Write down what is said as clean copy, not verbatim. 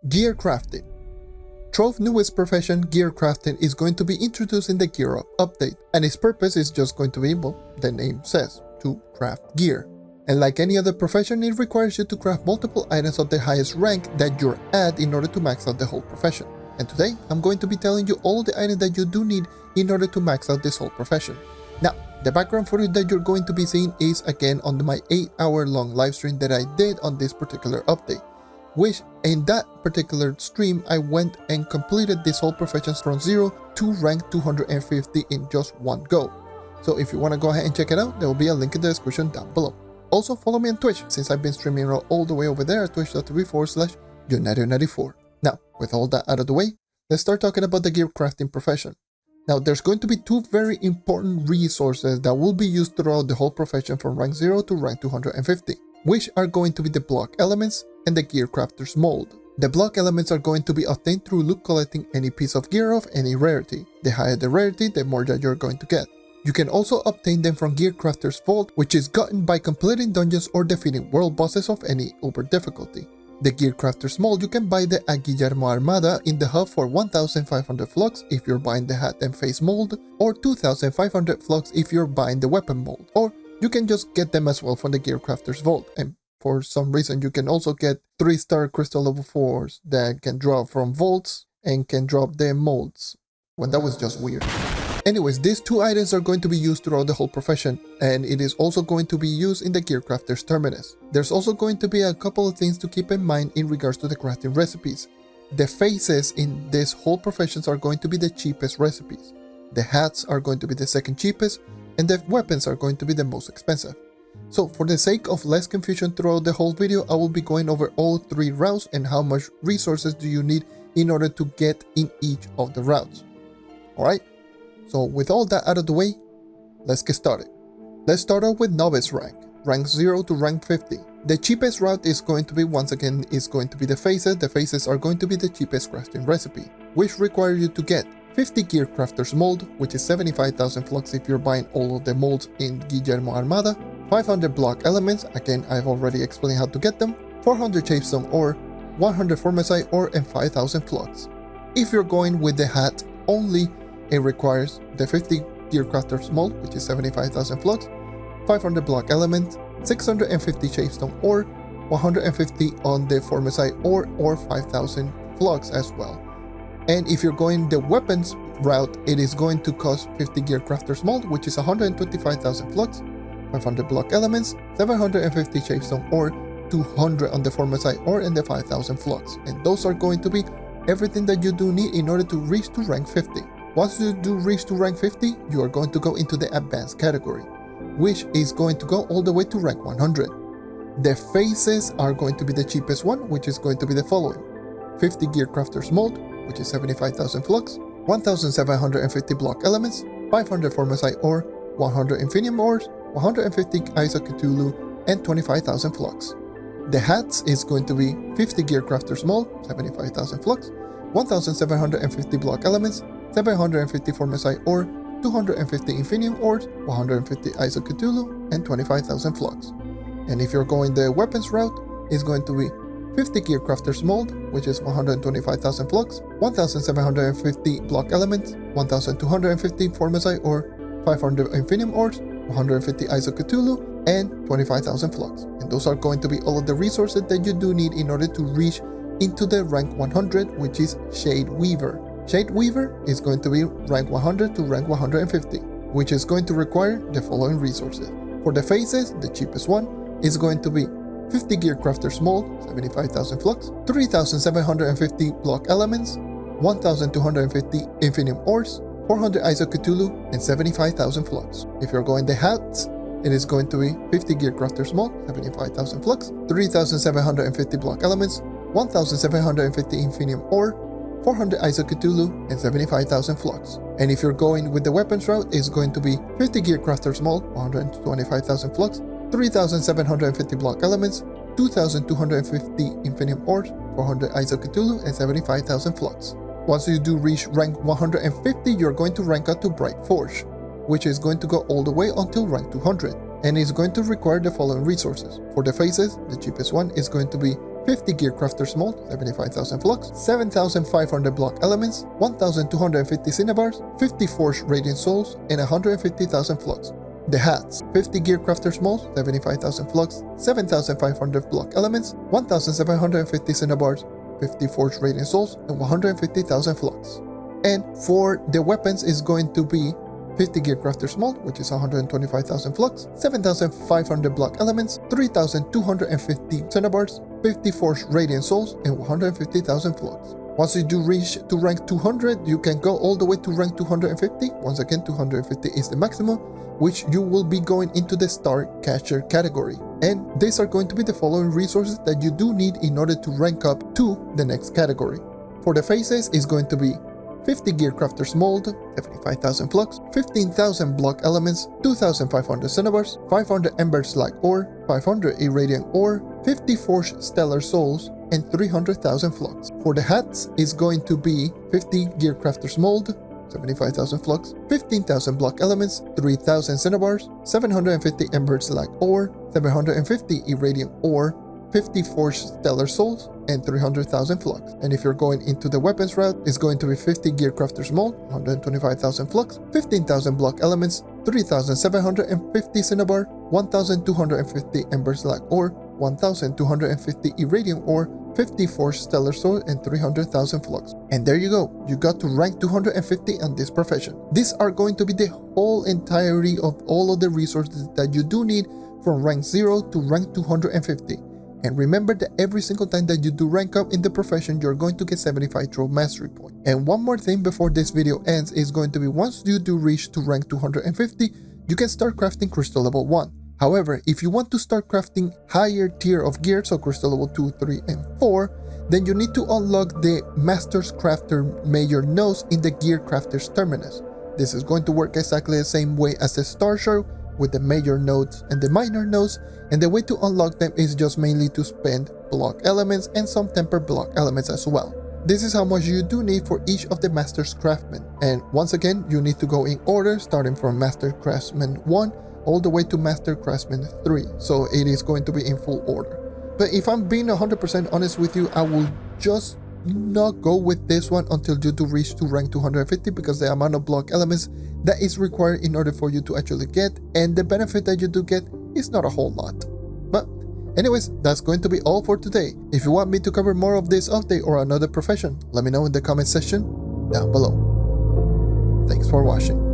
Gearcrafting. Trove's newest profession, Gearcrafting, is going to be introduced in the Gear Up update, and its purpose is just going to be, well, the name says, to craft gear. And like any other profession, it requires you to craft multiple items of the highest rank that you're at in order to max out the whole profession. And today, I'm going to be telling you all the items that you do need in order to max out this whole profession. Now, the background footage that you're going to be seeing is again on my 8-hour-long live stream that I did on this particular update, which in that particular stream, I went and completed this whole profession from 0 to rank 250 in just one go. So if you want to go ahead and check it out, there will be a link in the description down below. Also follow me on Twitch, since I've been streaming all the way over there at twitch.tv/JonNario94. Now, with all that out of the way, let's start talking about the gear crafting profession. Now, there's going to be two very important resources that will be used throughout the whole profession from rank 0 to rank 250, which are going to be the block elements and the gear crafter's mold. The block elements are going to be obtained through loot collecting any piece of gear of any rarity. The higher the rarity, the more that you're going to get. You can also obtain them from Gearcrafter's Vault, which is gotten by completing dungeons or defeating world bosses of any uber difficulty. The Gearcrafter's mold, you can buy the Guillermo Armada in the hub for 1,500 flux if you're buying the hat and face mold, or 2,500 flux if you're buying the weapon mold, or you can just get them as well from the Gearcrafter's Vault. And for some reason, you can also get 3-star crystal level 4s that can drop from vaults and can drop their molds. Well, that was just weird. Anyways, these two items are going to be used throughout the whole profession, and it is also going to be used in the Gearcrafter's Terminus. There's also going to be a couple of things to keep in mind in regards to the crafting recipes. The faces in this whole profession are going to be the cheapest recipes. The hats are going to be the second cheapest, and the weapons are going to be the most expensive. So for the sake of less confusion throughout the whole video, I will be going over all three routes and how much resources do you need in order to get in each of the routes. Alright? So with all that out of the way, let's get started. Let's start off with Novice Rank, rank 0 to rank 50. The cheapest route is going to be, once again, is going to be the faces. The faces are going to be the cheapest crafting recipe, which require you to get 50 Gearcrafter's mold, which is 75,000 flux if you're buying all of the molds in Guillermo Armada, 500 block elements, again I've already explained how to get them, 400 chapestone ore, 100 formicite ore, and 5,000 flux. If you're going with the hat only, it requires the 50 Gearcrafter's mold, which is 75,000 flux, 500 block elements, 650 chapestone ore, 150 on the formicite ore, or 5,000 flux as well. And if you're going the weapons route, it is going to cost 50 Gearcrafter's mold, which is 125,000 flux, 500 block elements, 750 chapestone ore, 200 on the formicite ore, and the 5,000 flux. And those are going to be everything that you do need in order to reach to rank 50. Once you do reach to rank 50, you are going to go into the advanced category, which is going to go all the way to rank 100. The faces are going to be the cheapest one, which is going to be the following: 50 Gearcrafter's mold, which is 75,000 flux, 1,750 block elements, 500 formicite ore, 100 infinium ores, 150 Eyes of Cthulhu, and 25,000 flux. The hats is going to be 50 Gearcrafter's mold, 75,000 flux, 1,750 block elements, 750 formicite ore, 250 infinium ores, 150 Eyes of Cthulhu, and 25,000 flux. And if you're going the weapons route, it's going to be 50 Gearcrafter's mold, which is 125,000 flux, 1,750 block elements, 1,250 formicite ore, 500 infinium ores, 150 Eyes of Cthulhu, and 25,000 flux. And those are going to be all of the resources that you do need in order to reach into the rank 100, which is Shadeweaver. Shadeweaver is going to be rank 100 to rank 150, which is going to require the following resources. For the faces, the cheapest one is going to be 50 Gearcrafter's mold, 75,000 flux, 3,750 block elements, 1,250 infinium ores, 400 Eyes of Cthulhu, and 75,000 flux. If you're going the hats, it is going to be 50 Gearcrafter's mold, 75,000 flux, 3,750 block elements, 1,750 infinium ore, 400 Eyes of Cthulhu, and 75,000 flux. And if you're going with the weapons route, it's going to be 50 Gearcrafter's mold, 125,000 flux, 3,750 block elements, 2,250 infinium ores, 400 Eyes of Cthulhu, and 75,000 flux. Once you do reach rank 150, you're going to rank up to Brightforge, which is going to go all the way until rank 200, and is going to require the following resources. For the faces, the cheapest one is going to be 50 Gearcrafters mold, 75,000 flux, 7,500 block elements, 1,250 cinnabars, 50 forged radiant souls, and 150,000 flux. The hats: 50 Gearcrafters mold, 75,000 flux, 7,500 block elements, 1,750 cinnabars, 50 forged radiant souls, and 150,000 flux. And for the weapons is going to be 50 Gearcrafters mold, which is 125,000 flux, 7,500 block elements, 3,250 cinnabars, 50 forged radiant souls, and 150,000 flux. Once you do reach to rank 200, you can go all the way to rank 250. Once again, 250 is the maximum, which you will be going into the Star Catcher category. And these are going to be the following resources that you do need in order to rank up to the next category. For the faces is going to be 50 Gearcrafters mold, 75,000 flux, 15,000 block elements, 2,500 cinnabars, 500 ember slag ore, 500 irradiant ore, 50 forged stellar souls, and 300,000 flux. For the hats is going to be 50 Gearcrafters mold, 75,000 flux, 15,000 block elements, 3,000 cinnabars, 750 ember slag ore, 750 irradiant ore, 50 forged stellar souls, and 300,000 flux. And if you're going into the weapons route, it's going to be 50 Gearcrafters mold, 125,000 flux, 15,000 block elements, 3,750 cinnabar, 1,250 ember slag ore, 1,250 irradiant ore, 50 forged stellar soul, and 300,000 flux. And there you go, you got to rank 250 on this profession. These are going to be the whole entirety of all of the resources that you do need from rank 0 to rank 250. And remember that every single time that you do rank up in the profession, you're going to get 75 Trove Mastery Points. And one more thing before this video ends is going to be once you do reach to rank 250, you can start crafting Crystal level 1. However, if you want to start crafting higher tier of gear, so Crystal level 2, 3, and 4, then you need to unlock the Master's Crafter Major nodes in the Gearcrafting Terminus. This is going to work exactly the same way as the Star Shard, with the major nodes and the minor nodes, and the way to unlock them is just mainly to spend block elements and some tempered block elements as well. This is how much you do need for each of the Master's Craftsmen, and once again you need to go in order starting from Master Craftsman 1 all the way to Master Craftsman 3, so it is going to be in full order. But if I'm being 100% honest with you, I will just not go with this one until you do reach to rank 250, because the amount of block elements that is required in order for you to actually get, and the benefit that you do get, is not a whole lot. But anyways, that's going to be all for today. If you want me to cover more of this update or another profession, let me know in the comment section down below. Thanks for watching.